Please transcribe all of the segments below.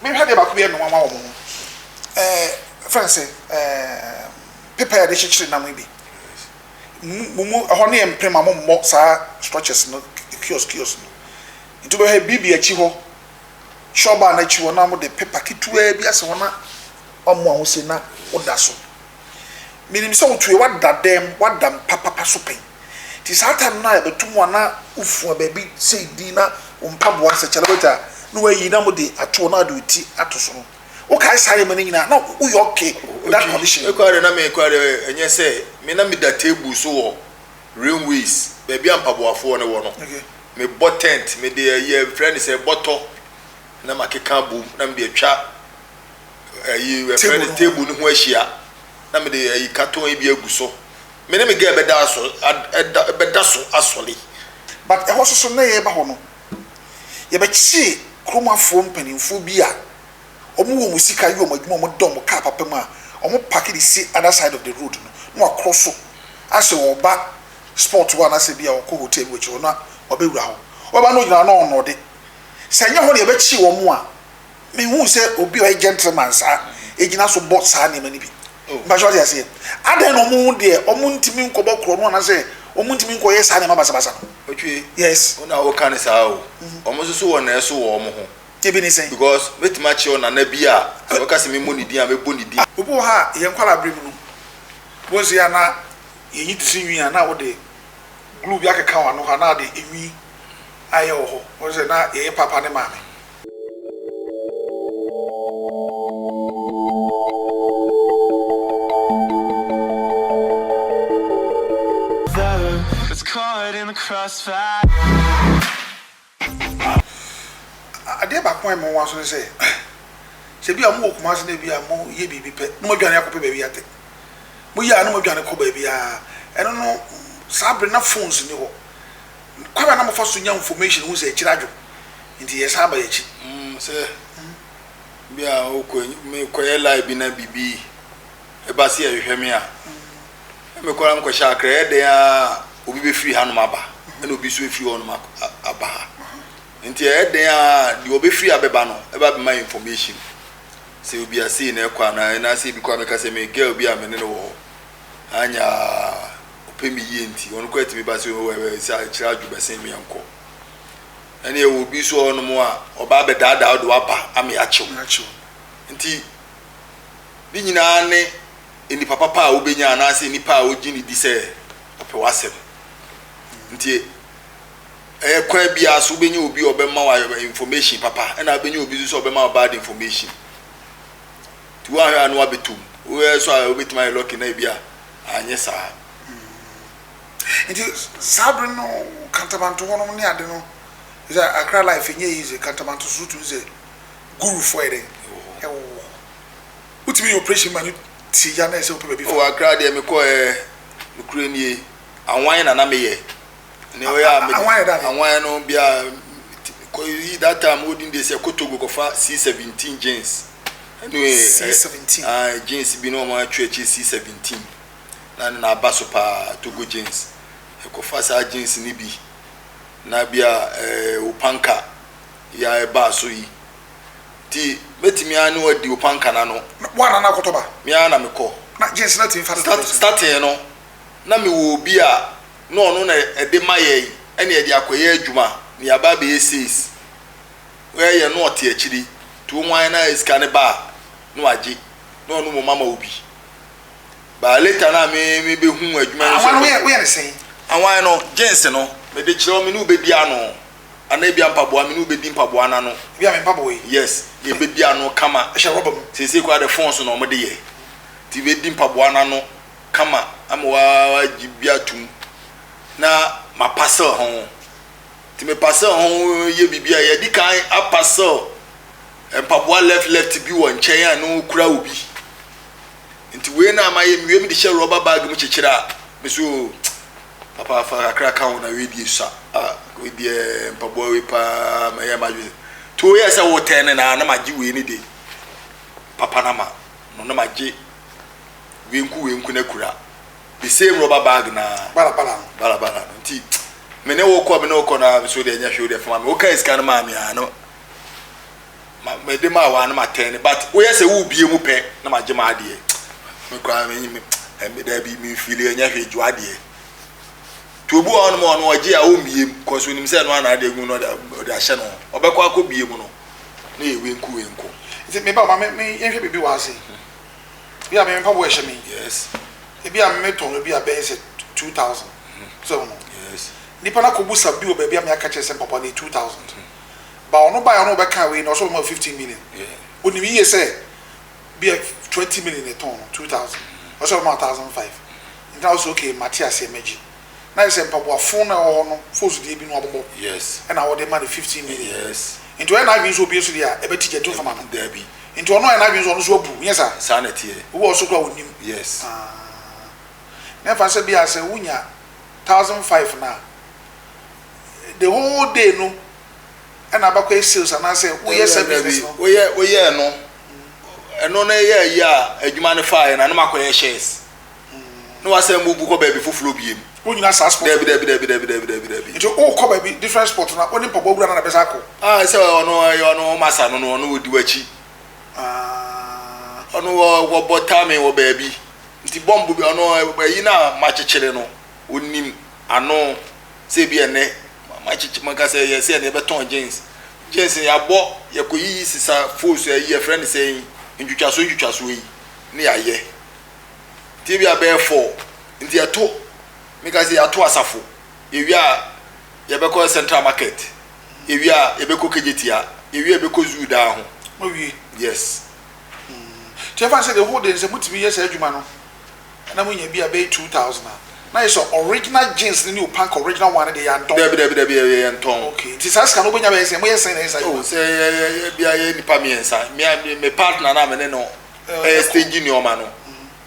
me hwade ba ko be no mama wo mo friends prepare the chichiri na mo bi mumu ho ne emprema mo mo sa structures no kiosk no into be bibi achi ho shoba na achi ho na mo de paper kitua bi ase ho na omo ho se na oda so minim so otue wada dem wadam papa so pen ti satan na betum ana ufu ba bi sei di na umpaboa se chelebeta no wayi na mo de ato na do ti ato so o kai sare mani nyina na u yo okay that condition ekware na me ekware enye say me na me da table so wo railways baby ampaboafo ne wo no me tent me de ye friend say bottle na makeka boom na me de atwa ayi friend table no ho ahia na me de ayi katon e bi agu so me na me ga beda so asole but e ho so na ye ba ho no ye ba chi kromafo mpanimfo bi a omo wo musika yi omo adwuma omo dom ka papa ma omo pack the see other side of the road no across so ase oba sport one ase bia okọ hotel we chi na obewura ho oba no nyina no no de senya ho ne be chi wo mo a me hu se obi o gentleman sa ejina so bot sa ne mani bi ba jo de ase adan no mo de omo ntimi nkobo kro no na se omo ntimi nkoye sa ne mabasa basa otwe yes ona wo kan sa o omo so wo na eso wo mo ho because with match on na bia so ka se me money din a me boni din obo ha ye nkwala brem no bozi ya na ye yitisi nwi na wo de glue bi akeka wa no ha na de enwi aye wo ho wo se na ye papa ne maame it's caught in the crossfire ade ba kwa mo waso se se bia mo okuma se na bia mo ye bibi pe no mo dwane akope ba bia te mo ya no mo dwane ko ba bia eno no sabre na phones ni ho kwa ba na mo fa so nya information hu se kiradwo nti ye saba ye chi se bia o ko me ko ye live na bibi e ba se ye hweme a me ko ram ko sha kra e de a obi be free hanu aba na obi so free hanu aba nti eden a di obi free abeba no e ba be my information se obi asi na ekwa na se bi kwa me ka se me girl bi a me ne wo anya opemi ye nti won ko etimi ba se o we se a kira adwu be se me yanko ene e obi so no mo a oba be daada do aba ame achew nti bi nyina ne eni papa pa obenya na se ni pa ogini di se ope wasem nti kwa bia so benye obi obema wa information papa na benye obi so obema bad information tu wa anu abetum we so obetima lucky na bia anye sa nti sabre no kantabanto hono ne ade no is Accra life nye easy kantabanto so to is guru for it ewo utimi operation man ti ya na se ope before Accra de me ko Ukraine anwan na me ye ne we a anwan no bia ko that time odin dey say Kotogo ko fa C17 jeans anyway C17 jeans bi no ma church C17 na baso pa Togo jeans e ko fa sa jeans ni bi na bia upanka ya e ba so yi ti betimi anu odi upanka na no wana na kotoba mi ana me ko na jeans na ti fa starting no na me wo bi a no na ede maye ene ede akoye adwuma ni aba be says we ye no ote akiri tu nwan na iska ne ba no age no mo mama obi ba later na me be hu adwuma no so we are saying anwan no jeans no me de kiro me no be dia no ana bia mpaboa me no be di mpaboa na no bia me mpaboa yes e be dia no kama e robom sese kwa the phones no mo de ye ti be di mpaboa na no kama amwa jibia tum na ma passer hon ti me passer hon ye bibia ye di kan a passer mpaboa left bi won chen ya no kura obi nti we na ma ye mi di share rubber bag mu chechira me so papa fa Accra kan na we di sa we di mpaboa we pa ma ye ma ju to ye say wo ten na ma gi we ni de papa na ma no na ma gi we nku na kura the same rubber bag na bala nti me ne wo ko na so de nya hwe de fama me wo kai scan ma me ano me de ma wa na ma ten but we say wo bie mu pe na ma gema ade me kwa me da bi me feel enya hweju ade to bu on mo no oje a o mie cause onim say no ana ade gu no da ahye no obekwa ko bie mu no na ewe nku nti me ba me yenhwe bibi wa ase bi a me pa bo ehye me yes e bi a me ton no bi a be say 2000 so no yes nipa na ko busa bi o ba bi a me aka che say papa ni 2000 ba ono ba ono be kan we no so mo 15 million yeah oni mi ye say bi a 20 million e ton 2000 o so mo 1005 nta also okay Matthias Emeji na say papa afun na ho no force de bi no abobo yes and I would demand 15 million yes into when I been so be so there e be teacher to fama there be into ono na been so no so bu yes sir sanity wo so kwa wonim yes na fa say bia say wunya 1005 na the whole day no and abakwa sales and I say we yes business no we no eno na ye ya adwuma ne fa na makoye shares no wa say mu bu ko ba bi fufuro biem wunya sa sport debi into all ko ba bi different sport na oni papa bura na besa ko say ono masa no odi wachi ono wo botame wo ba bi nti bomb bi ono yi na machechire no onim ano se bi ene machichi maka say yes ene be ton jeans ya bo ye ko yi sisa force ye friend say njutwaso yi ne ya ye ti bi abefo nti ato meka say ato asafo ewia ye be ko central market ewia ye be ko kejetia ewia be ko zoo da ho owie yes Jeff said the whole day say mutimi yes adwuma no na munya bi abe 2000 na is original jeans ni o pank original one dey and don debi ye nton okay this ask no bonya be say mo yes na inside oh say bia ye nipa mi ensa me partner na me no stage ni o ma no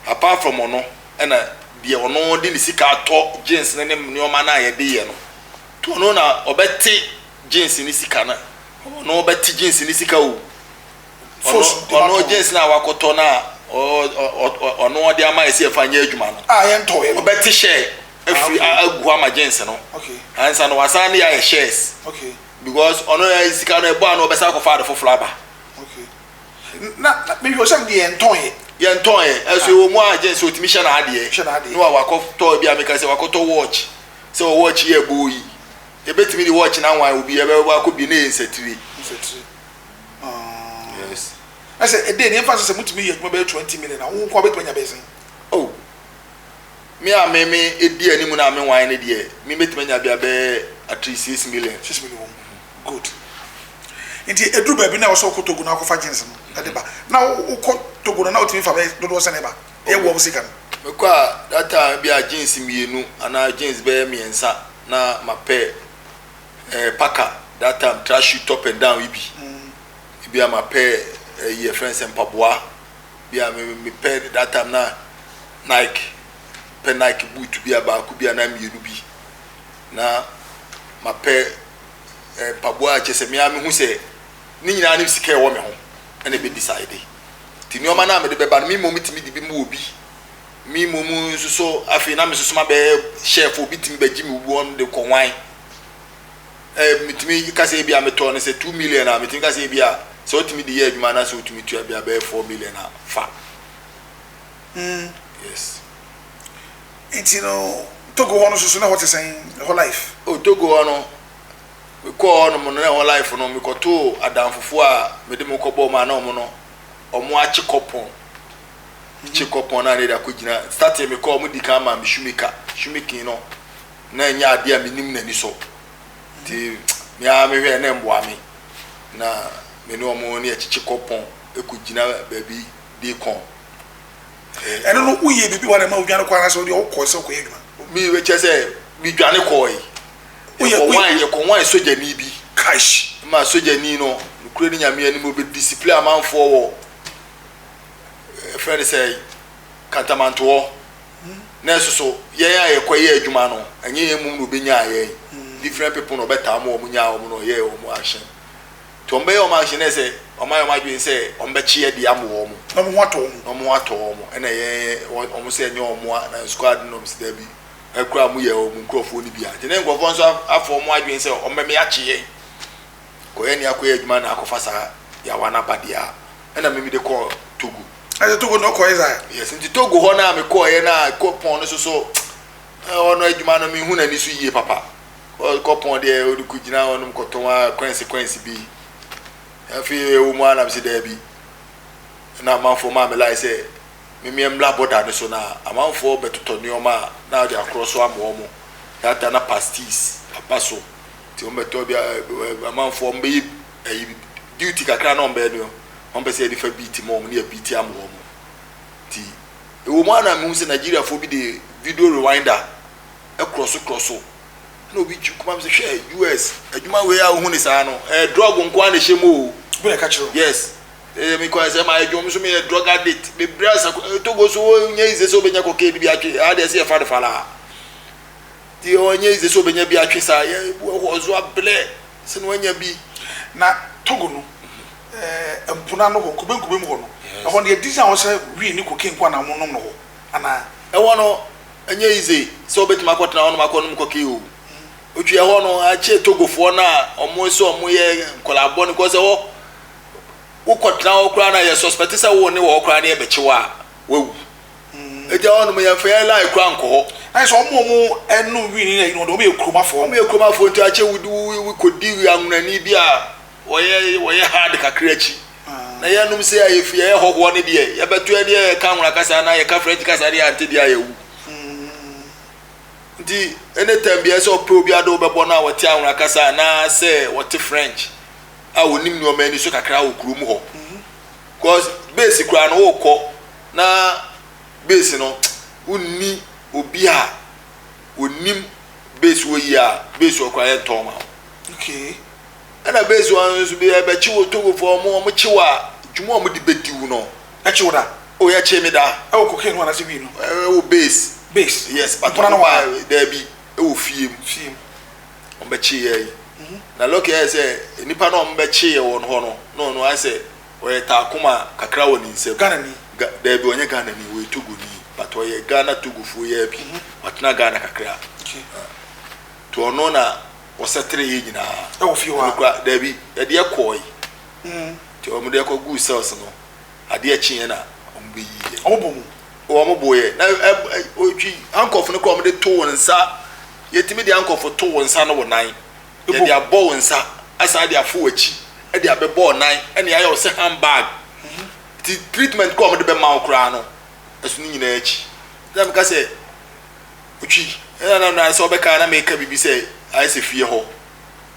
apart from ono na de ono de ni sika to jeans ne ni o ma na ye de ye no to ono na obeti jeans ni sika na ono obeti jeans ni sika o ono jeans na wakoto na ono de ama ese afanya adwuma no ye nto ye obeti share every agu ama jeans no okay ansa no wasane ya shares okay because ono ya sika no ebo ano obesa ko fa de foforo aba okay na me yo sam de nto ye nton ye eso wo mu agents otimi hye na ade no wakoto bi ameka se wakoto watch se o watch ye boyi e betimi di watch na wan obi e be wakobi na ensatiri yes I say a day never say mutimi ye adwuma be 20 million na wo ko betimi nya be sen oh me a me edi animu na me wan ne de me betimi nya bia be at least 6 million good nti edru ba bi na wo so kotogu na akofa jeans no ade ba na wo ko togu na otimi fa be dodo se ne ba e wo musika no me kwa data bia jeans mienu ana jeans be miensa na mape paka that time trash you top and down ibi bia mape ye friends empaboa bia me pe that time na Nike boot bia ba ku bia na mienu bi na mape empaboa chese me ame hu se ni nyina ne sika e wo me ho ene be decide ti ni o ma na me de be ba mi mo mitimi di bi mu obi mi mo mu so afi na me so ma be chef obi timi be gi mi wu on de konwan mitimi ka se bia me to ne se 2 million na mitimi ka se bia so otimi di ye adwuma na so otimi tu bia be 4 million na fa yes nti no togo hono so na what is saying whole life o togo hono ko hono mo na whole life no mi ko to adamfofo a me de mo ko bo ma na omo no omo achi kopon chikopon na da ko gina start me ko mo di kan ma mi shumiki no na nya ade a minim na ni so ti mi a me hwe na mboa mi na me no omo ni achi kopon e ko gina baby di kon eno no uye bibi wa na ma odwane kwa na so de o ko se ko yeduma mi we chese mi dwane ko yi ye ko wan soja ni bi cash ma soja ni no kure ni nyame ani mo be discipline amanfo wo friend say kantamanto na so ye ya ye koye adwuma no enye ye mum no benya ye different people no beta mo nya o no ye o mo action to mbe o ma action na say o ma dwen say o mbe chi ye di amo mo no mo wato mo ena ye o mo say enye o mo na squad no msi da bi ekura mu ye o mu nkrofo ni bia je ne nkrofo nso afọ mo adwen say o mbe me achi ye ko ye ni akoye adwuma na akofa sa ya wana badia ena me de call Togo Togo no ko isa yes nti Togo ho na me call ye na ko pon no so ono adwuma no me hu na ni so yie papa ko pon de o ku gina ono ko ton consequence bi afi o mu ana se da bi na manfo ma me like say me mla border no so na amanfo betoto nioma na de across so amomo that na pasties apaso ti o meto bia amanfo mbe duty kakra na ombe no ombe se difa beat mo na beat amomo ti e wo ma na me se Nigeria fo bi de video rewinder e cross no bi kuma me se hwe US adwuma we a wo hu ni sa no drug nko an de hyemo bu ka chiro yes me ko say my adwum so me drug addict me brasa Togo so nya ize so benya cocaine bi atwe a de se fa de fala ti o nya ize so benya bi atwe sa ye wo zo able se no nya bi na Togo no empuna no ko benkube mu ho no e ho de design wo say wi ni cocaine kwa na mo nom no ho ana e wo no nya ize so betima kwotna ono makono cocaine o otwe ho no a che Togo fo na omo so omo ye kolabo ni ko se ho ukotna okra na ye suspect say wo ne wo okra na ye bechiwa wewu eja onu me ye fa la ikra nko ho na so omo enu wi ni no do me ekromafo nti ache wudu kodi anunani bi a woye hard kakrachi na ye num say aye fie ye hoho ne de ye betu e de ka nwura kasa na ye ka French kasa de ante de ayewu nti anytime bi so pro bi ado bebo na wote anwura kasa na say wote French a wonim no mani so kakra wo krum ho cause base kra no wo kọ na base no unni obi a onim base wo yi a base wo kra ye toma okay ana base wo so bi e be chi wo Togo fo mo chiwa dwuma mo di bediwu no e chi wo da o ya che me da e wo cocaine wana se bi no wo base yes but na wa there bi e wo fiem o be chi ye na look here say nipa no mbe chi ye won ho no I say we ta kuma kakra woni nsem Ghana ni there bi onye Ghana ni we Togo ni but we Ghana Togo fu ye bi watna Ghana kakra okay to ono na wo setre ye nyina e wo fi wa there bi e de ekoi to o mo de ekọ gu cells no ade echi ye na ombe yi o bo mu o mo boye na otwi ankof no ko mo de to won nsa yetimi de ankof to won nsa no wo nan ye dia bo nsa asa dia fo achi e dia be bo nan e ne ayo se handbag ti treatment ko mo de be ma okra no asu ni nyina achi dem ka se uchi na so be ka na me ka bibi se ai se fie ho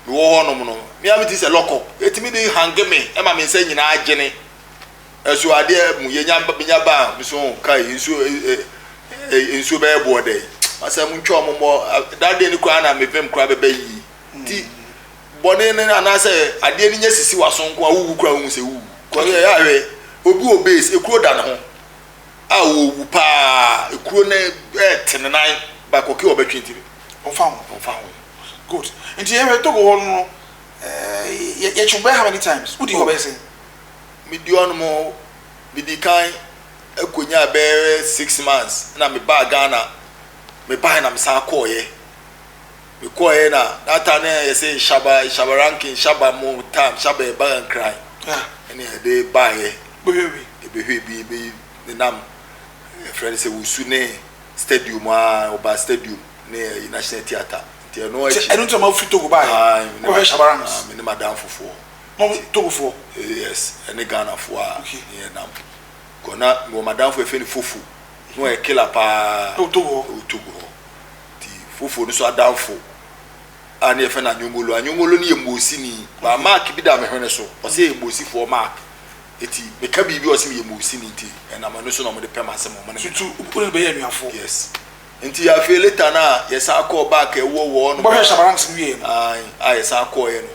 me wo ho no mo no me am ti se loko etimi de hange me e ma me nsa nyina agene asu ade mu ye nya ba mi so kai nsu be bo de asa mu ntwa mo that day ni kwa na me vem kwa be yi ti bone ne na say ade ni nya sisi wasonko awu kura hu se wu ko ya hwe obi obase ekuro da ne ho a wo pa ekuro ne tenenan ba ko ki obetwenti on fa good nti e Togo ho no ye chumbe how many times who do you obese me di on mo bi di kan ekonya be 6 months na me ba Ghana me ba na me sa ko ye me ko ye na that time ye say shaba ranking shaba mo time shaba e ba cry ene de ba ye be the nam friend say wusu ne stadium oba stadium ne national theater ti no achi enu to ma fi Togo ba ye ko he shaba ranks me ne madam fofo mo Togo fo yes ene Ghana fo a ye nam ko na mo madam fo e fe ni fofo no e killer pa Togo ti fofo no so adamfo ani e fe na anyongolo ni emosi ni ba mark bi da me hwene so o se emosi for mark eti me ka bibi o se me emosi ni ti e na ma no so na mo de pema se mo ma ne tutu ukure be ye nuafo yes enti ya fe later na ye sa call back e wo no ba hwe shabaranks ni ye ai ye sa call ye no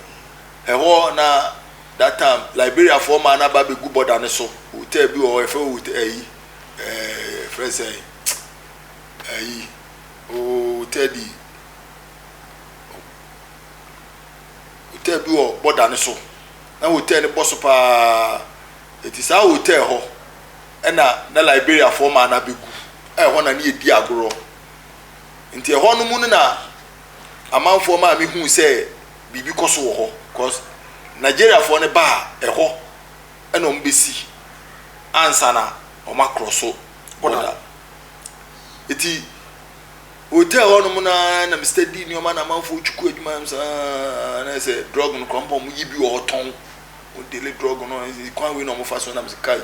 e ho na that time Liberia for man na ba be gu border ne so hotel bi o e fe hotel friends o Teddy hotel bi o border ne so na hotel ne boss pa eti sa hotel ho e na Liberia for man na be gu e ho na ne edi agoro nti e ho no mu na amanfo ma me hu se bibi koso wo ho cause Nigeria for ne ba e ho ɛna ombesi ansa na ɔma kroso border eti hotel hono na Mr. D ni ɔma na manfo chuku adwuma na say drug no krompo mu yibi ɔton o daily drug no kwan we no mo fa so na msikai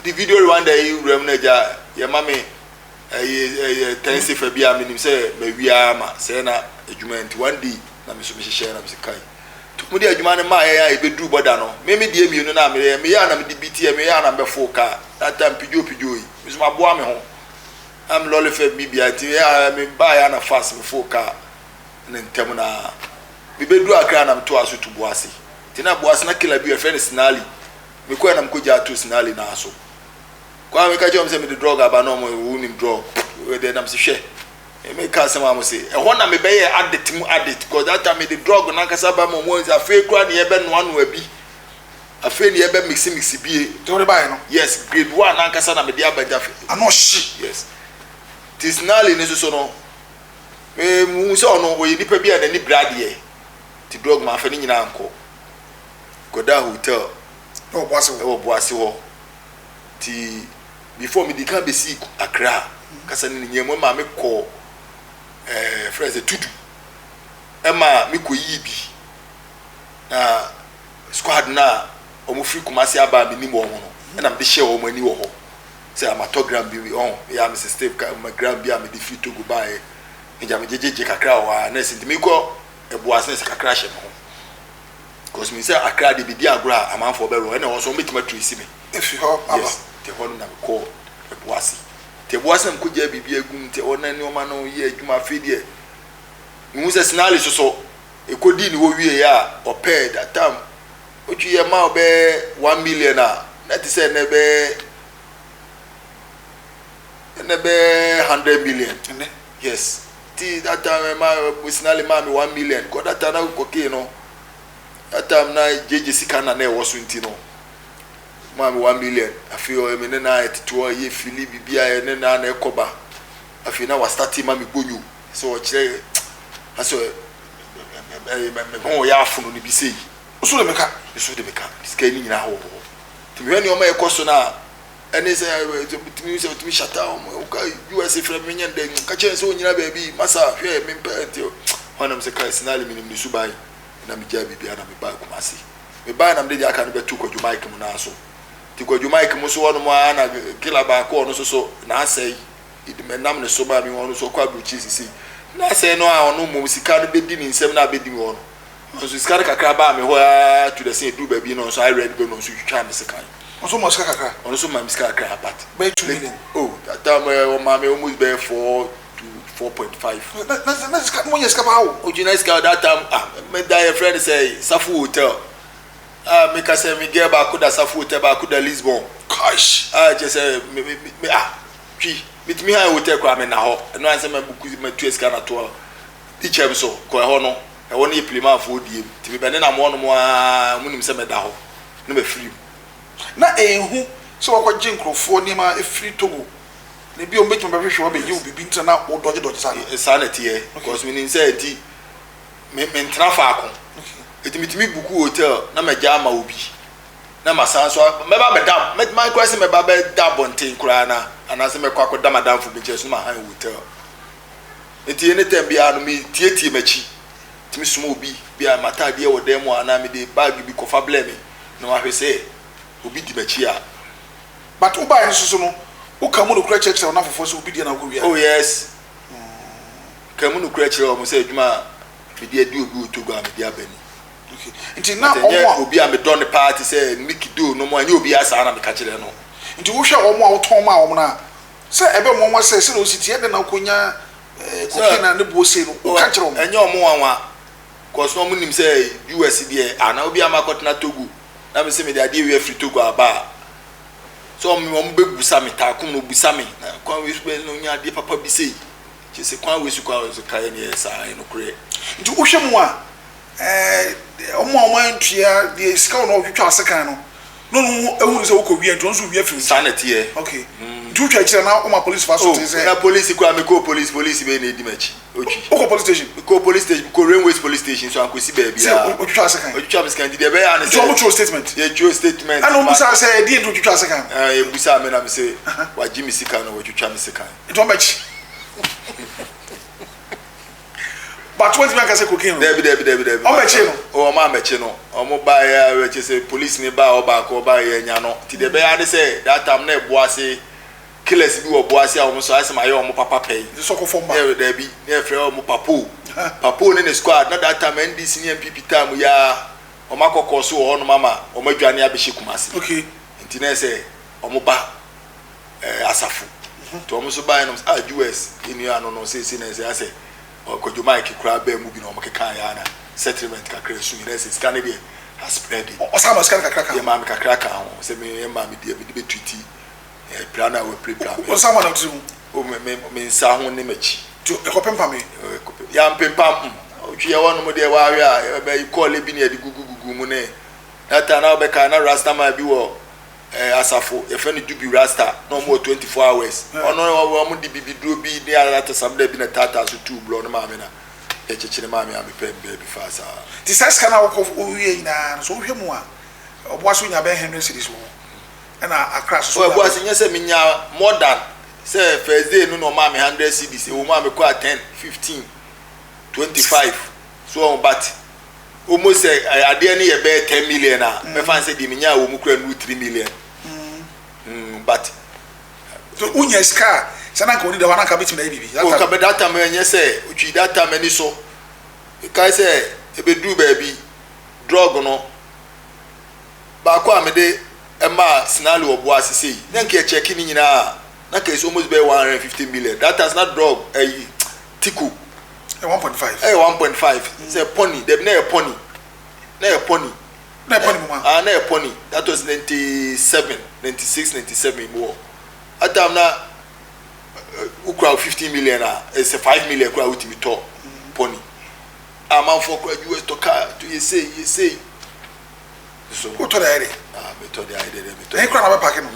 the video Rwanda yi rem na ja ya mame tense fa bia menim say mawia ma say na adwuma nti one day na me so me hye na msikai to mu di adwuma ne ma ya ebedu border no me die mienu na me ya na me di BT me ya na me fo ka that time pijo yi me so maboa me ho am lolly fe mi bia ti ya me ba ya na fast me fo ka ne ntem na me bedu akra na me to aso to boase ti na boase na kila bi e friend Sinali me ko na me ko ja to Sinali na aso kwa me ka jom se me the drug aba no mo unim drug we dey na me se hwe me ka se ma mo se e ho na me be ye addict mu addict because that time me the drug na kasa ba mo mo afi kura ne e be no anu abi afi ne e be mix bie to re buy no yes grade 1 na kasa na me dey abaja ano shi yes Tisnali ne so no mu se ono oyi nipa bia na ni brade ti drug ma fa ni nyina anko Goda hotel no boase ho ti before me di kan be see Accra kasa ni nyemo ma me ko friends tutu ema me ko yibi na squad na omo free Kumasi aba me ni mo ho no na me de share o mo ani wo ho say amatogram bi on ya Mr. Steve ka ma gram bi am de free to go buy nja me jejeje kakra wa na sint me ko eboase ne kakra hye mo because me say Accra de bi di agora amanfo be ro na won so metima trace me if you have yes te hon na me ko eboase te eboase na me ko ja bibi agum te ona ni o ma no ye adwuma afedie mu se Sinali so ekodi ni wo wie ya o paid that time otu ye ma be 1 million na ti say na be 100 million yes ti that time ma Sinali ma me 1 million ko that time na ko ke no that time na jeje sika na e wo so nti no ma me 1 million afi o me ne na eteto ye fili bibia ye ne na ekoba afi na wa start ma me bonyu so o kire aso me ho ya afunu ni bi sei so de meka sika ni nyina ho ti me ni o ma ekoso na ene say timi shata o ka US from me nyande ka chere so nyina ba bi masa hwe me mpenti honam se ka Sinali minim ni subai na me ja bibia na me ba Kumasi me ba na me de aka no betu ko Jamaica mu na so ti ko Jamaica mu so wono mo ana kila ba ko no so na asai me nam ne so ba mi wono so kwa buchi sisi na asai no a ono mo sika no bedi ni nsem na bedi mi wono so sika kakra ba me ho to the same do ba bi no so I read go no so twa me sika also must kakra also my miska kakra but by 2 million oh that time o ma me almost be 4 to 4.5 na ska mo yes ka ba o original ska that time me die friend say Safu Hotel me ka say me get ba ko da Safu Hotel ba ko da Lisbon gosh just say me twi mit me ha hotel kwa me na ho no an say me buku me tu ska na to teacher so ko ho no e won e plema fo die ti me be na mo no mo munim say me da ho no me free na ehu so wakwaje nkrofo ni ma free Togo ne bi o metima be hwehwe obe ye bibi ntra na o doje sana sanity because me nin say ti me ntra fa akon etimi buku hotel na me jama obi na masanso me ba be dam me my question me ba be dabonten kura na anase me kwakọ da madam fu bi chesu ma han hotel eti ene tembia no me tietie machi timi sumo obi bia matade e wo dem ana me de bag bi kofa blame no ahwese obi di machi a but uba en so no o kamu no kura church na fofo so obi di na ko wi oh yes kamu no kura church o mo say adwuma me di adi obi Togo a me di abani okay nti na omo obi a me don the party say nikido no mo ani obi asa na me ka kire no nti wo hwe omo a wo ton ma omo na say ebe mo mo say no siti e de na konya kokina ne bo say no o ka kire omo enye omo wanwa cause no mo nim say US die ana obi amakot na Togo na me say me dey we free Togo aba so me be busa me ta kum no busa me na kwan we be no nya de papa bi say che se kwan we su kwa so kai ne sa no kure nti wo hwe mo a omo antua de sika no twitwa asekan no no ehu say woko wi enton so wi afiri sanity here okay do twa kire na o police for so say na police kwa me ko police be na edimachi ochi o police station ko railways police station so ankosi ba bia o twitwa sekan de be ya ne so mo true statement ye true statement and o busa say di ento twitwa sekan ye busa me na me say wa jimi sika no wo twitwa me sekan ento machi but what man can say cocaine Debi o mechi no o ma mechi no o mo ba ya we say police ni ba o ba ko ba ya nya no ti de be ya de say that time na eboase killers bi wo boase a o mo so asema ye o mo papa pay so ko form ba debi na frɛ o mo papo ne squad na that time NDC ni MPP time ya o makokɔ so o no mama o madwane abehye kumase okay nti na say o mo ba asafo to o mo so ba no US inu ano no say na say Kojo Mike kura be mu bi no mokeka ya na settlement kakra su ina se scan dey has spread o sama scan kakra ka ya ma me kakra ka ho se me ma me dey be tweet plana we plan o sama na tu o me nsa ho ne machi to e ko pempa me ya mpempa o twi ya wono mo dey wa hwe a be call e bi ne de gugugugu mu ne data na be ka na rasta ma bi wo asafo e fe ne dubi rasta no more 24 hours ono mo di bibi duro bi ne ala ta sabda bi na tata so tu blo no ma me na e chechire ma me am pe be fasa ti sas kana wo wie ina so hwe mu a obo aso nya be 100 cities wo na akra so obo aso nya se menya more than say first day no ma me 100 cities e wo ma me ko 10 15 25 so but almost ade ne ye be 10 million na me fan say di menya wo mu kura no 3 million but so unya ska sana ko ni da wana ka bitim na bibi o ka be data me nya say utwi data me ni so kai say e be du ba bi drug no ba ko amede e ma sinali obo asisi na nke check ni nyina na ka is almost be 150 million that is not drug tiku 1.5 1.5 say pony dem na pony mama na pony that was 96 97 more atam na ukra 15 million is 5 million ukra ultimi to pony amount for US to car to you say so ko to da ere me to da ere me to e kra na be park no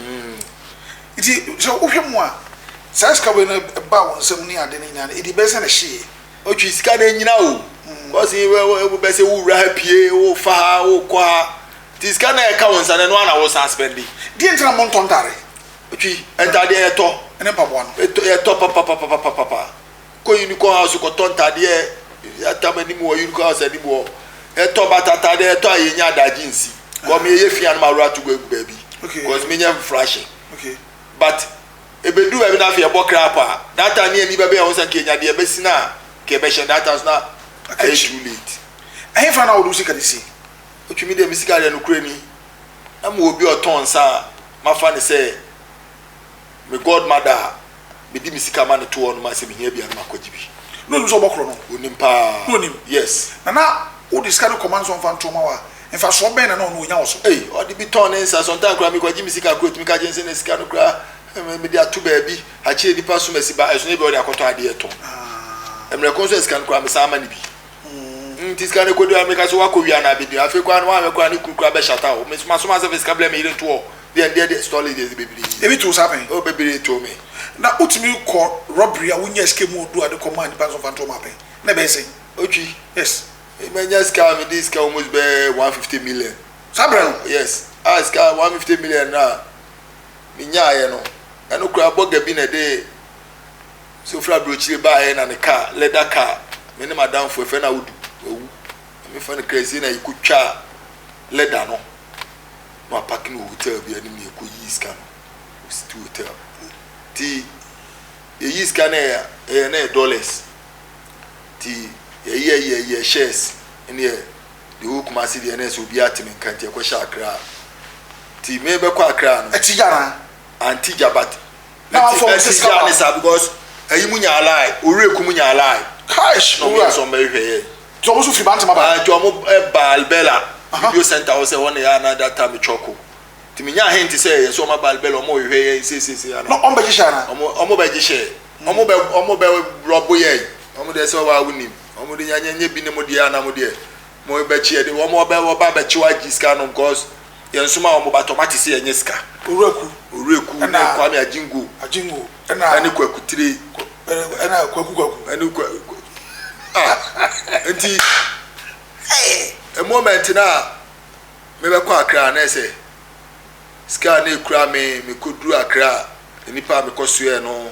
iti so uhwemu a sai ska we na ba won sam ni ade ni nyane e di be se na hye o twi sika na nyina o because we be say wo ra pie wo fa wo kwa ti sika na e ka won sa na no ana wo suspend di entra monton tare o twi entade e to ene pa bo no e to papa ko unicorn house ko ton tade e atamani mu unicorn house ani bo e to batata de e to ayenya adaji nsi ko me ye fia na ma ro atu go baby because me nya flashing okay but e be do e na fia bo krapa data ni ani be be won san kenya de e be sina ke be she data na too late eh fa na wo do sika de si o tumi de misika de no kure ni na mo obi oton sa ma fa ne say me godmother me di misika ma ne to on ma se me hia bia na makojibi no so bokro no onim pa onim yes na wo disika no command so fan to ma wa in fa so ben na no nya wo so o di bi ton nsa so ntan kra me kwaji misika kro tumi ka jense ne sika no kra me di atu ba bi a che di pa so mesi ba eso ne be o di akoto ade eto emre konso sika no kra me sa ma ni bi nti sika ne kodu America so wakowia na bi afi kwa no wa kwa ni kukura be shata o me so ma se sika blame ile to o de story dey bebiri e bi to sapen o bebiri to me na utimi ko robbery a wunya scheme odu ade command pass of phantom apen na be say ochi yes e menya sika me this sika almost be 150 million sabra yes sika 150 million na minya ye no eno kura boga bi na de so fra brochire ba ye na ne car leather car me ne madam fo fe na wudu owu me fa ne crazy na ikutwa leather no no parking hotel bi ani me ko yi scan no hotel ti yi scan na dollars ti ye shares ene the whole Kumasi the NS will be atimin kanti ko sha Accra ti me be kwa Accra no etijana antija but na for this because ayi munya alai oreku munya alai cash no we so me hwe to mo so fi bantam ba to mo ba albela video center o se won ya na that time choko ti minya hint say so ma ba albela mo hwe ye se ana no on be jishana omo be jishe omo be robo ye omo de se wa wunim omo de nyanya bi ne mo de ana mo de mo be chi de omo be wo ba be chi wa jiska no because yen so ma o ba tomati se enye ska oreku na Kwame Ajingo na kwakutire na kwaku enti a moment na me be kwa Accra na say ska na ekura me koduru Accra nipa me koso no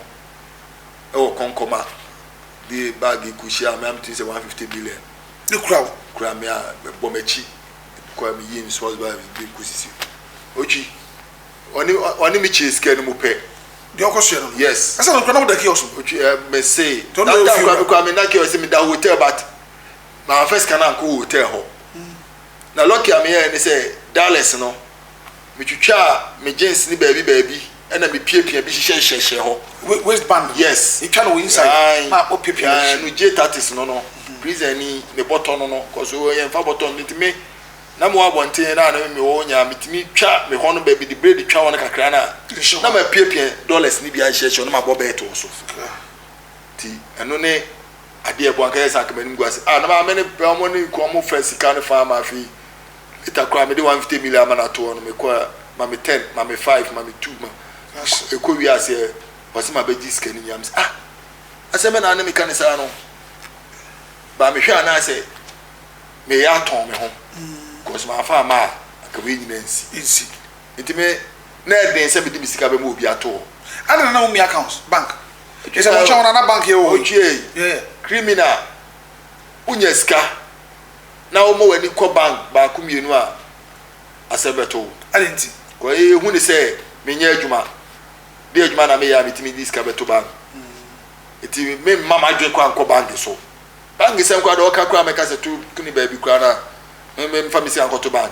e wo konkoma the bag ikushia me am think say 150 billion the crowd kura me a bomachi kwa me yin so ba be kusisi ochi oni mi chi ska no mu pe the okoso no yes asa no kura na da kiosk ochi me say that kwa me na kiosk me da hotel but my first can go hotel ho na lucky am here ni say Dallas no me twitwa me jeans ni baby and me piepia bi hye ho waistband yes you try no inside na o piepia no J30s no prison ni ne button no cause o yen fa button ni me na mo abonten na na me wo nya metimi twa me ho no baby the braid twa won kakra na ma piepia dollars ni bi hye no ma bo bet so ti eno ne ade e bo anka yesa akamanim guase na ma me ne mo ni ko mo first can farm afi ita kwa me de 150 million ama na to no me kwa ma me 10 ma me 5 ma me 2 ma eko wi ase wase ma beji skani nyam ase me na na me kan sa no ba me hwa na ase me ya ton me ho cause ma fa ma aka we nyina nsi enti me na den se be di misika be mo obi ato ana na umi accounts bank ese mo chawo na bank ye o yeah criminal unya ska na o mo wani ko bank ba ku mienu a asebeto alenti ko e hu ni se menya adwuma de adwuma na me ya mitimi diska beto bank eti me mama dwen kwa nko bank so bank se nkwa do ka kwa me ka se tu kuni ba bi kwa na me famisi anko to bank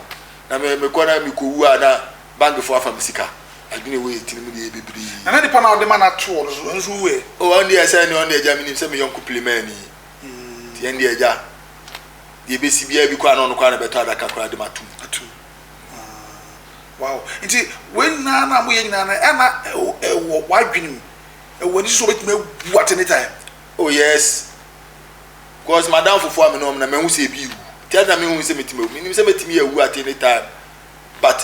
na me kwa na mi ko wu ana bank fo famisi ka adwene we eti mu de bebri na de pa na o de ma na to nso we o on de ese ni on de eja minim se me yonko plimani ti en de eja de be si bia bi kwa na on kwa na beto adaka kwa de matum wow nti when na mo ye nyina na na wo wadwenim woni so betime bu at any time oh yes cause madam fufu am no na mehu se bi wu ti na mehu se metime wu nim se metime ya wu at any time but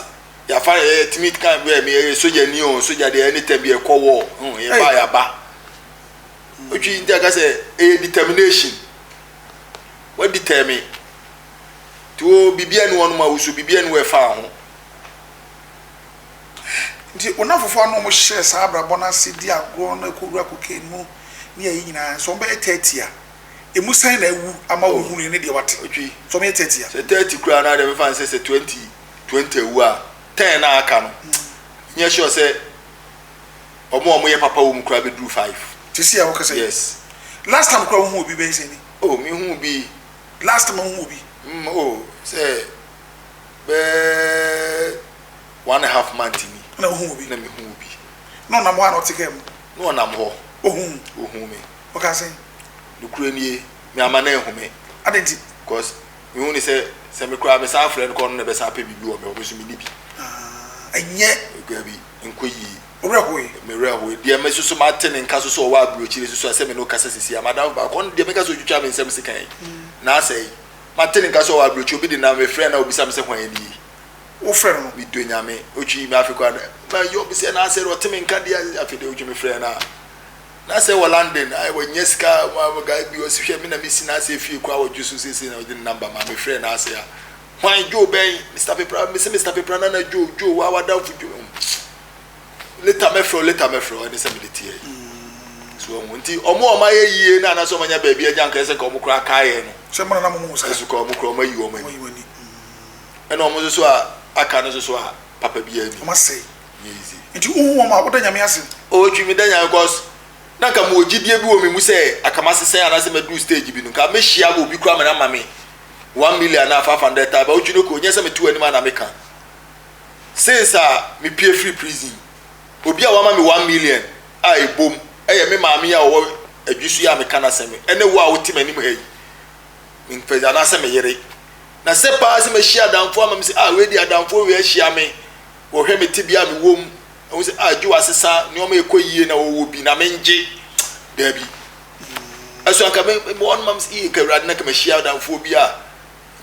ya fa timi kan we me soja ni o soja de any time be ko wo ye ba ya ba ochi nti aka say determination what determine to bibia ni wonu ma wusu bibia ni we fa ho nti onafofo no mo hye sa abrabo na sidi agro na kodura kokain mu ni ayi nyina so be 30 a emu san na ewu ama wo hunu ne de wate otwi so me 30 a se 30 kura na de me fan se 20 ewu a 10 na aka no nya sure se omo ye papa wo mu kura be do 5 tisi ya wo kase yes last time kura wo hu obi be se ni oh me hu bi last time hu obi oh se be 1.5 months ni na hu obi na me hu obi no na mo ana otikem no na mo ohun me o ka se nukure nie me amana ehume adenti because me hu ni se me kura me sa friend ko no na be sa pe bibi o me obo so me nibi enye gabi enkoyi orehoe me rehoe de me susu ma tene nka so so wa abrochire susu se me no kasa sisi madam ba kon de me ka so twitwa me nsem sikan na say ma tene nka so wa abrochi obi de na me friend na obi sa me se kwan ani o friend no mi do nyame ochi me afiko na yo bi se na say ro teme nka de afide ochi me friend na say wa London ai wa nyeska ma ga bi o sihwe me na me si na say fie kwa wa jusu sisi na the number ma me friend na say why Joe ben Mr. Pepra me say Mr. Pepra na Joe wa down for Joe later me fro any say me tie so wonti omo ma ye yie na na so manya ba bi agya nka say ka omo kura kae no se mo na mo mu sa so ka omo kura omo yi omo ni ena omo so aka no so papa bi ani o ma say easy nti uhu ma oda nyame ase o twi mi da nya because na ka mo ogidie bi wo me mu say akamase say ana say me do stage bi no ka me hia go obi kura me na mame 1 million na 500 ba uchi no ko nyesa me tu ani ma na meka since me pay free prison obi a wa ma me 1 million ai bom eye me maame ya wo adwisu ya meka na seme ene wo a woti mani mu hayi min peza na seme yere na se pa se me hia danfo ama me se we di adanfo we hia me wo hwe me tibia me wom wo se ju asesa ne o ma ekoyie na wo bi na menje da bi aso anka me won mam se ka rad na ka me hia danfo bi a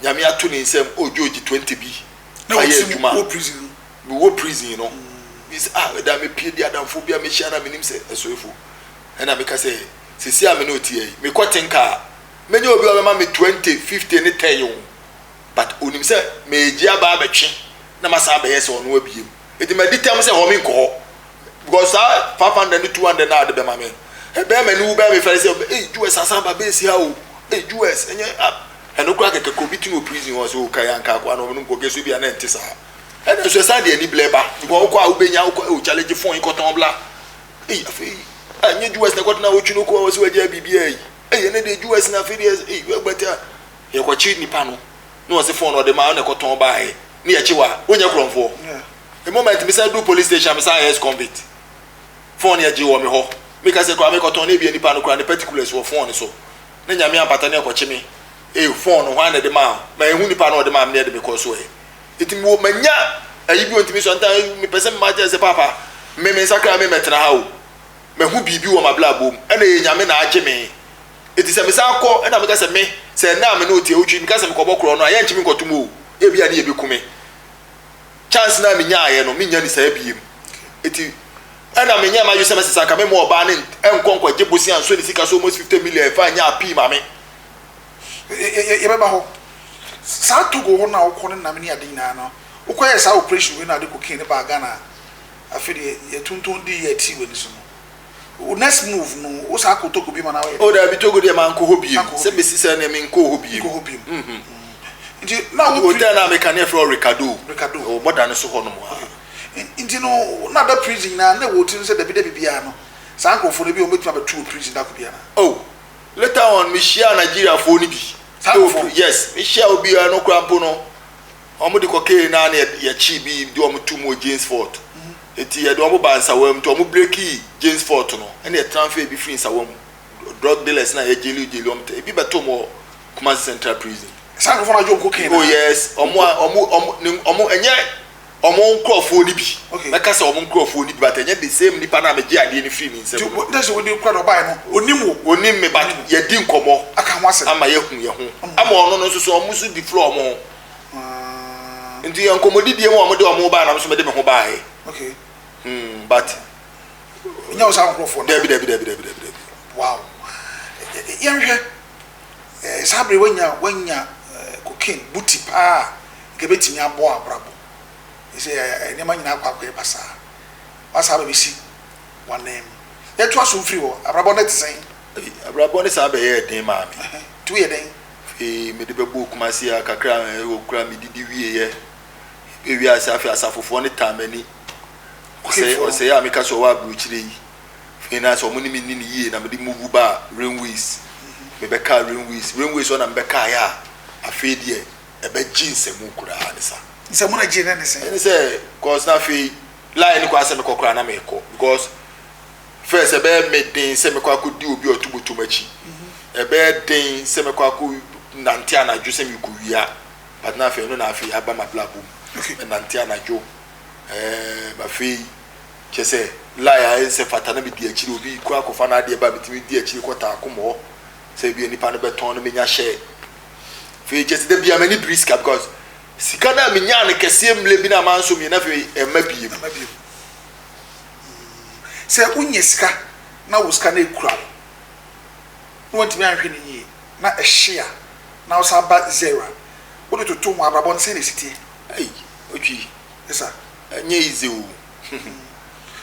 nyame ato ni nsem ojoji 20 bi ayé adwuma wo prison me wo prison no is da me pie di adamfo bia me hia na me nim se esoefo na me ka se sisi a me no tie yi me kwatenka menye obi o be ma me 20 50 ne 10 yo but onim se me egia ba betwe na masa ba yes ono abiem edi ma ditam se ho me nko because 500 200 na de be ma me e be ma ni wo be me fere se US asamba be si ha o US enye eno kura keke ko bitu no prison wo so kai anka kwa no no ko geso bia na ntisa eno so sa de ni bleba because ko a wo benya wo challenge phone ikoton bla afi anye US na kwatna wo twino ko wo so agia bibia yi ene de US na fe de we gbata ye ko chi nipa no no wo se phone no de ma na ikoton ba he ni ye chi wa onya kronfo the moment me say do police station me say yes convict phone ye ji wo me ho me ka se ko ikoton na bia nipa no kra ne particulars wo phone so na nyame ampata na ko chi me phone no wan de ma ehu nipa no de ma me de me ko so e itimi wo manya ayi bi ontimi so ntan me pese ma je se papa me sakra me metena ha o me hu bibi wo ma bla bom e na ye nyame na age me iti se me sa akọ e na me ka se me se na me no tie otwi me ka se me ko bokro no aye nchimi nkotomo o e bia na ye bi kume chance na me nya aye no me nya ni sa biem iti e na me nya ma yuse me se saka me mo oba ne enkonkwa gebosi anso ni sika so almost 50 million fa nya api ma me ye beba ho sa to go ho na wo kono na me ni ade nyina no wo koye sa operation we na de cocaine ne ba Ghana afede ye tuntun di ye ti we ni so no next move no wo sa ko to ko bi ma na we o da bi to go de man ko hobiem se be sisa na me ko hobiem nti na wo da na me kan e fro Ricardo o boda ne so ho no mo nti no na da prison na wo tin se da bi bia no sa ko fo no bi o metuma ba tu prison da ko bia na oh later on me share Nigeria for ni bi yes me share obi no krampo no omo de koke na na ye chi bi de omo tu mo James Fort eti ye de omo ba nsawam to omo breaki James Fort no na ye transfer bi free nsawam drug dealers na ye jeli omo te bi beto mo Kumasi Central Prison sa ko na jo koke na oh yes omo enye omo nkrofo ni bi na ka se omo nkrofo ni bi but enye the same nipa na me gi ade ni free ni nsem that's what you kwa no buy no onim me but ye di nkomo aka ho ase ama ye hu ama ono no so omo su di floor mo nti yan komodi die mo omo de omo ba na so me de me ho ba he okay but nya o sa nkrofo debi wow yan hwe sabre wanya cocaine buti pa gebeti nya bo abrabo ise ne ma nyina akwa akwa pasa wasa ba bisi wanem ye to aso free wo abrabo na tsen abrabo ne sa be ye den ma me tu ye den me de bebo Kumasi akakra okura me didi wie ye be wi asafofo ne tamani o se ya me ka so wa bru chire yi fe na so mo ni mi ni yi na me di move ba rainways me be ka rainways ona me be ka ya afedie e be jinse mu kura ne sa nse mo na jine ne se ni se cause na fe line ko ase me kokura na me ko because first e be me den se me kwa ko di obi otubutu machi e be den se me kwa ko nanti anadwo se me ko wia but na fe no na fe aba ma blabum nanti anadwo ba fe chese lie se fata na be di akiri obi ko akofa na ade ba bitimi di akiri kwata akomo se bi nipa no beton no menya share fe chese de bia mani briska because sika na menya ne kese mle bi na manso mi na fe emabiem se unye sika na wo sika na ekura no wantimi anhwe ne yi na ehia na wo sa ba zero wo de toto mu abrabon se ne sitie otwi esa nye ize o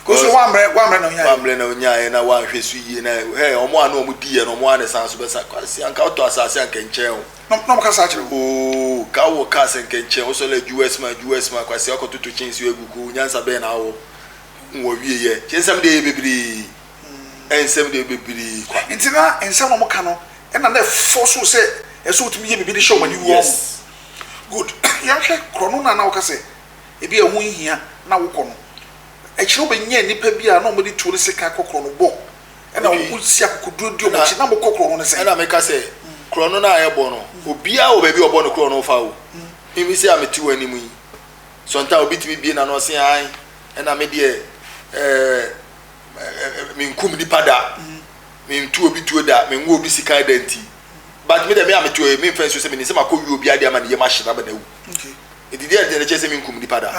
ko so wamre na onya na wa hwe su yi na omo ana omo di ye no omo ana san so be sa kwasi anka auto asase anka nche o no ka sa kire o ka wo ka se nka nche o so le US ma kwasi akototo chinsi egugu nyansa be na wo nwo wie ye chinsam de bebiri ensam de bebiri kwa intina ensam no ka no e na force se eso utimi ye bebiri show mani wo good ya hwe krono na wo ka se e bi ehun hia na wo kono ekiro benye nipa bia na omodi turi sika kokoro no bo e na wo si akokoduo dio mo chi na mo kokoro no se e na me ka se krono na ayebo no obia wo baby obo no krono fa wo imi se ameti wani mu yi so nta obi timi bie na no se an e na me de min kum di pada min tu obi tu da min wo obi sika identity but me de me ameti o me fenso se me ni se makowi obi ade ama ne ye ma hye na ba na wu okay It did the chess in Kumdipada.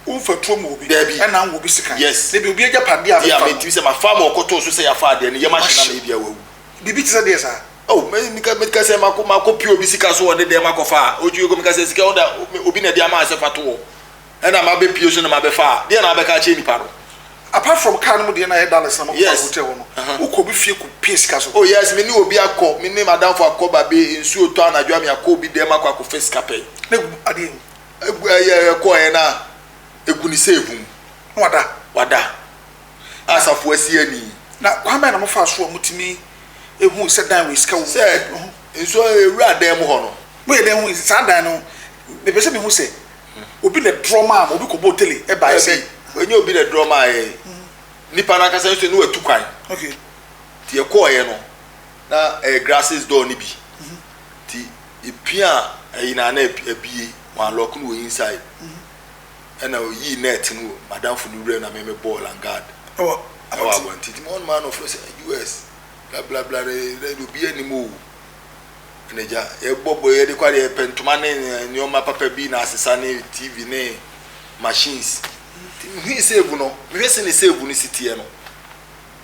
Who for Tom will be Debbie and I will be sick. Yes, they will be a Japan. Yeah, I mean, my farm or Koto to say a father and Yamashina may be a woman. The beats are there, sir. Oh, because I'm a copy Bisikaso and the Demacofa, or you go because it's called Ubina Diamas of Fatu. And I'm a bit Pius and I'm a far. Then I'm a catching paro. Apart from Carnival, the $9 hotel, who could be few piece castle. Oh, yes, me knew be a cop, me name Madame for a coba be in Suotan, a Jamia Kobe Demaco face cape. I didn't. A coina, a Gunisevum. Wada. As of Westiani. Now, come on, I'm fast for Mutimi. Who sat down with Scout said, and so a rat damn honor. Where then is Sandano? The person who said, will be the drama, or we could tell it. I say, when you be the drama, Nipanaka says to know a 2 kind. Okay. Tia coino. Now a grasses door nibi. Ti pia in an a bee, one lock inside. And now ye net no, Madame for the rain, I made a ball and guard. Oh, I want it. One man of US. Blah blah blah. There will be any move. Neja, a bobo, a quite a pentomane, and your papa being as a sunny TV name machines. He said, no, we recently saved Unicity.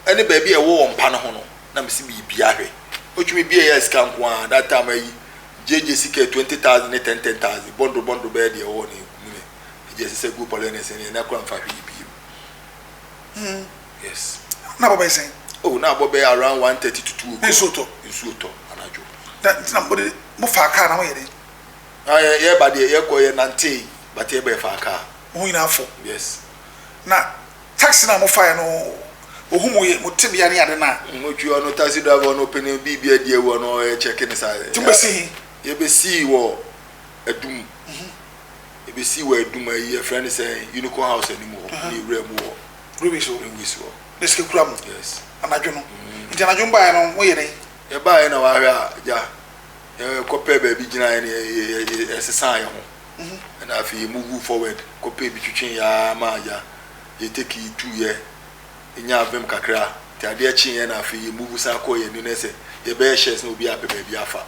Any baby a war on Panahono, Namsi Biahe. Which may be a yes camp one that time a JJCK 20,000, 10,000, Bondo bed your own. Just a good polleness and a crumb for yes. Now, by saying, oh, now Bobby around 130 to 2 in Soto, and I do. That's not what Mufaka away. Yeah, but the air Nante, but a car. Who enough? Yes. Now, taxi number 5 no, whom we would tell me any other now. What you are not taxi driver on opening BB a dear one or a check inside. To see, you be see war a doom. You be see where doom a friend is saying, Unicorn House anymore, real war. Ruby so, let's get crumb. Yes. And I don't know. It's an ajumba and waiting. You buy an hour, yeah. Copy baby Gina as a sign. And if you move forward, copy between ya Maya, you take it 2 years. In your Vim Kakra, the idea chin and if you move Sako and you say, your bear shares will be up a baby alpha.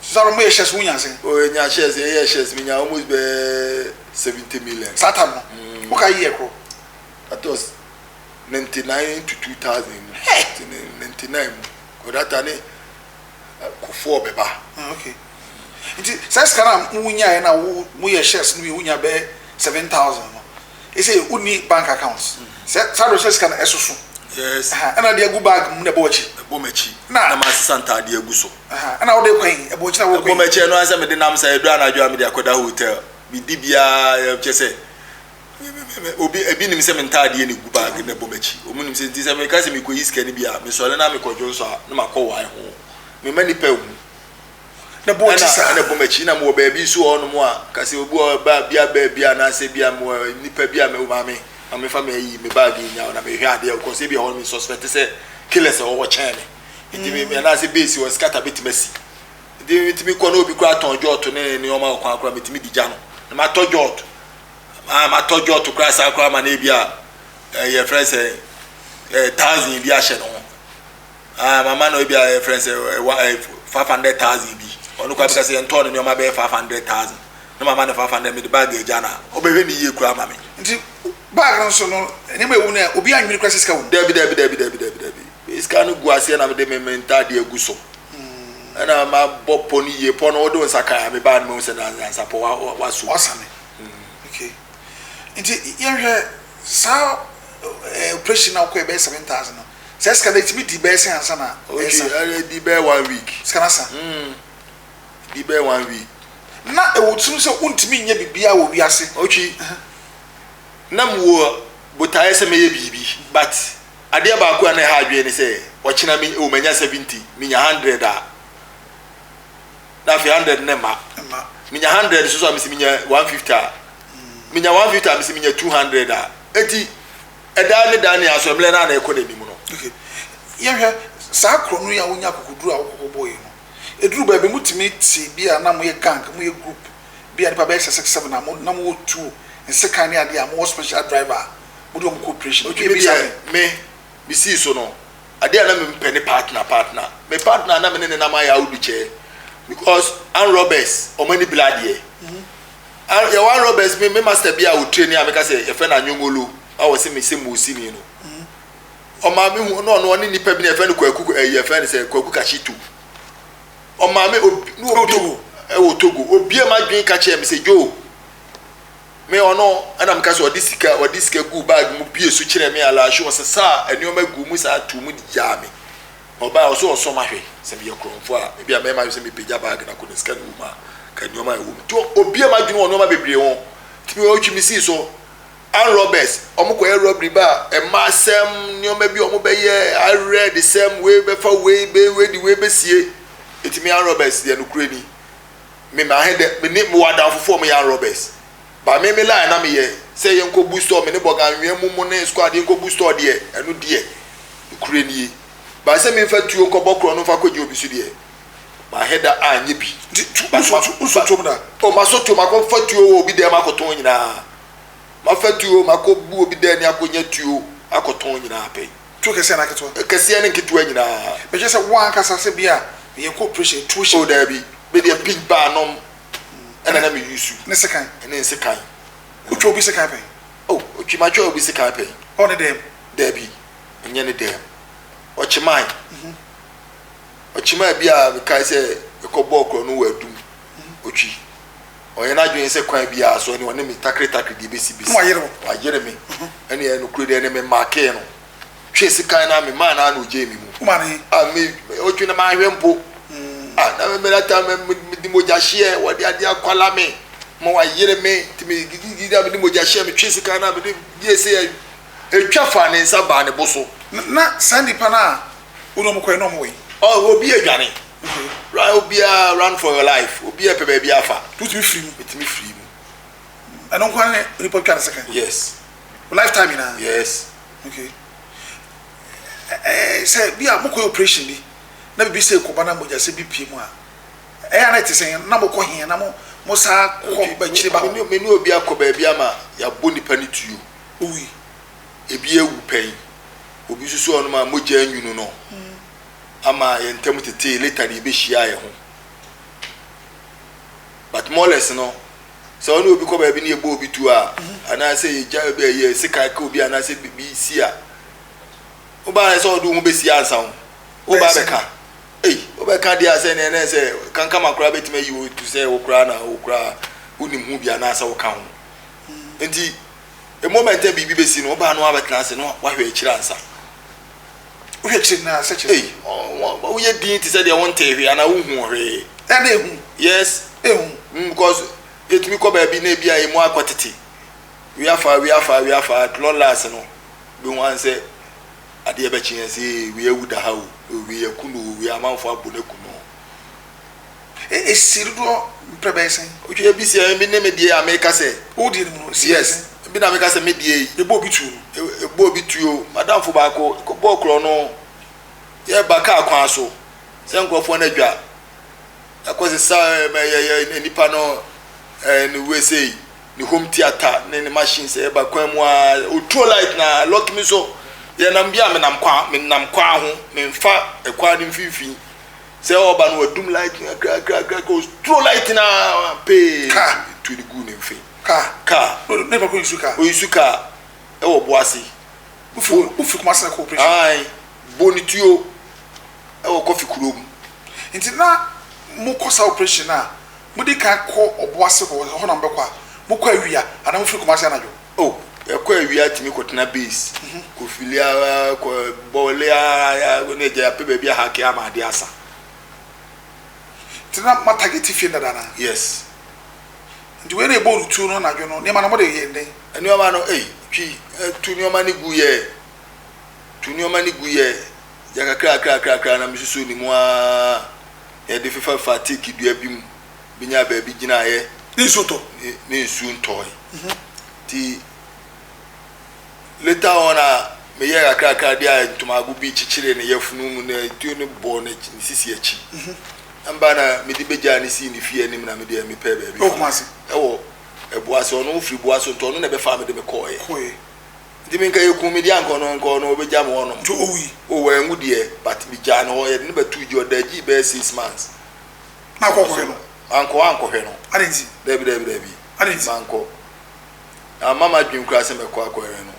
Some way shares Winners. Oh, in your shares, yes, shares mean almost be 70 million. Satan, what are you? That was 99 to 2000. 99. Or that any 4 beba. Okay. It says, can I Munya and we are shares me Wunya bear 7,000. It's a uni bank accounts. Saro says, can I so? Yes. And I did go back Munabochi. Bomechi. Now, my Santa Diaguso. And now they're paying a Bocha. Bomechi, no, as I made the name say, Dana Jamia Koda Hotel. We Dibia, just say. Obi ebi nim se menta de ni gu bag na bomechi omunim se nti se me ka se me ko iska ni bia me so le na me ko jo so na makọ wa ho me mani pa wu na bochi sa na bomechi na mo ba bi so ono mo a ka se obu ba bia na se bia mo nipa bia me ma me ame fa me yi me bag nya na me hwe ade ko se bia ho me suspect se killers o wo chen nti me na se base o scatter betimasi nti me ko na obi kura ton jo to ne o ma ko akura metimi di ja no na ma to jo I told you to cross our crime and your friends 1,000 be a shadow. My man will be a friend 500,000 be. Or look at the Antonio, your mother 500,000. No, my man 500 me the baggage, Jana. Obey me, you cry, mammy. Background so no, anyway, will be a new crisis. Debbie. It's kind of guasian of the mental dear Gusso. And I'm a bob pony upon all those Saka, I'm a bad mouse and support was awesome. Okay. Inti sa operation now ko be 7,000 no say ska let me di be say ansa na okay di be 1 week ska na sa di be 1 week na e wotum se untimi nya bibia wo wi ase okay na mo botaye se me ye bibi but ade ba ko na ha adwe ni say ochina me o manya 70 minya 100 a na fi 100 ne ma minya 100 so so minya 150 a minya 150 amisi minya 200 a eti eda ne aso mle na economy mu no okay yehwe sa kronu ya wonya kokuduru a wokoboy no eduru ba be mutimi ti bia na mo ye gang mo ye group bia ne pa be 67 na mo 2 nsekan ne ade a mo special driver mo do mo cooperation okay bia me bisi so no ade na me mpene partner me partner na me ne na ma ya udu che because and robbers or many blood here. You want robbers me master be a training I make say your friend anyongolo I was say me say musini you know. O ma me no ni nipa bi na friend kwaku your friend say kwaku kashitu. O ma me no Togo obi ma dwen ka che me say jo me ono ana me ka so odisika gu bag mu bie so kire me ala hwe so sa enioma gu mu sa tu mu dia me oba so ma hwe se me yekromfo a bia me ma se me pejja bag na ko diska gu ma ka enioma ewu to obi ma dwen ono ma bebre won ti me o twi mi si so and robbers omko e robbery ba e ma sem enioma bi omo be ye I read the same way be fa way be the way be sie etimi and robbers de no kurani me ma head me ni mo wadan fofo me yan robbers ba me line na me ye say yen ko boost me ne bogan wen mu ne squad yen ko boost de enu de kurani ba say me fa tuo ko bokro no fa ko je obi su de ma head anye bi uso to na o ma so to ma ko fa tuo obi de ma ko ton nyina ma fa tuo ma ko bu obi de ni akonya tuo akoton nyina pe tuo kese na keto kese ne keto nyina be je say wan kasa se bia ye cooperation tuo o da bi be de big bar nom ena na me yusu ne sekan ene sekan ucho obi sekan pe oh ochima cho obi sekan pe on the dem da bi enye ne dem ochima ochima bia me kai se ko bokro no wadum ochi oye na dwen se kwan bia so ne woni me takre de besi mo ayere me ene e no kure de ne me marke no twe sekan na me ma na no je mi mu ma ne a me ochi na ma hwempo na me lata me di moja hye wo di ade akwala me mo wa yere me ti me gigi da me di moja hye me twisi kan na me di se etwa fa ne nsa ba ne boso na sandi pana uno mo kwen no mo we obi adwane right obi run for your life obi pe ba bi afa put me free mu I don't want any report card second yes lifetime na yes okay say bi a mo ko operation bi na bibi se ko bana moja se bipie mu a na te sen na mo ko hia na mo sa ko ba chire ba me ni obi akoba bia ma ya bo nipa ni tuo owi ebi ewu pen obi susu onu ma moja anyunu no ama ye ntem tete later ni be hia ye ho but more less no so onu obi ko ba bi ni ebo obi tu a ana se ye ja be ye sika ka obi ana se bibi si a oba se odu ho be si ansa ho oba be ka obeka dia say ne say kanka makura betima yi to say okura na okura unim hu bia na asa woka ho enti e moment e bibi besi no oba no abetna se no wa hwe akira ansa wo hwe akira na sache wo ye din ti say dia won tehwe ana wo hu hwe na ehu yes ehu because etumi ko ba bi na bia e mu akwatete we afa long last no be wan say ade be chin say we awuda ha we yakunu we amanfo aboneku no sirido prebesen otwe bi se mi ne medie America say o di no yes bi na America say medie ebo bi tu ebo bi tu madam fo ba ko bo kro no ye ba ka akwan so se nkofo na dwa akwese sa nipa no ni we say ni home theater ni machine say ba kwan mu a o light na lock me so ye nam bia me nam kwa ho me mfa ekwa ni mfifi se oba no adum light gra go throw light na pay to the good in fe ka ne ba ko isuka o isuka e wo boase ufi kuma sa cooperation ai bonituo e wo coffee kurom nti na mo ko sa operation na mo di ka ko oboase ho na mbekwa mo ko awia ana mo fi kuma sa na jo oh ekwa awia timi ko tena base ko filia ko bolia ne je ape bia ha ke amade asa tina matageti fi na dana yes ndi we na ebo rutu no na jo no ne ma na mo de ye ndeng eni o ma no twi tu ni o ma ni gu ye ya kra na misusu ni mu a ye de fifa fatigue dua bi mu binya ba bi gina ye ni soto ni nsu ntoi ti later on me ye kra dia tumagu bi chichire ne yafunu mu na tu ne bo na sisi achi amba na me di beja ni si ni fie ni na me de me pe ba bi o kuma se ewo eboase ono free boase nto no na be fa me de me koye ndi minka yeku me di anko no obeja mo no to owi o we ngu de but bi ja no ye ne ba tuji odaji be 6 months na ko ko no anko hwe no adenti debi adenti manko mama dwum kura se mekọ akọre no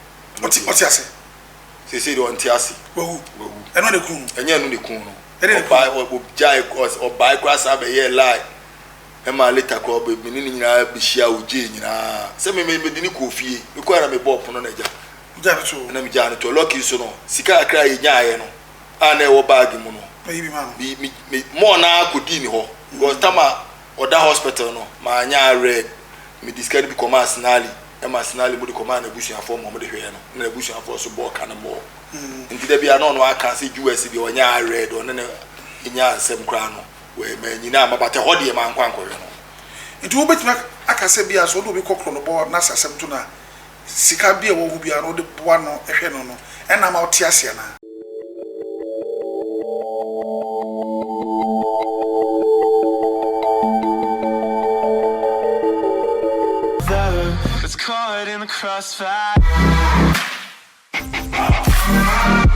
oti ase se de onti ase wahu eno de kun enye no de kun no objai obai kura sa be ye lie e ma later ko be ni nyina be hia oje nyina se me de ni kofie me ko ara me bo pono na ja so na me ja no to lucky so no sika akra ye nyaaye no ana e wo bag mu no bi ma me mo na akodi ni ho because tama oda hospital no ma nya red me discard bi commerce nali emasnali mudi command ebusuafo mo de hwe no na ebusuafo so bo kana mo nti da bia no no aka se US bi onya red on na nya asem kra no we ma nyina mabate hode ma nkwankwe no nti wo betima aka se bia so do bi kokro no bo na asem to na sika bia wo hu bia no de boa no ehwe no no ena ma oti ase na It's caught in the crossfire.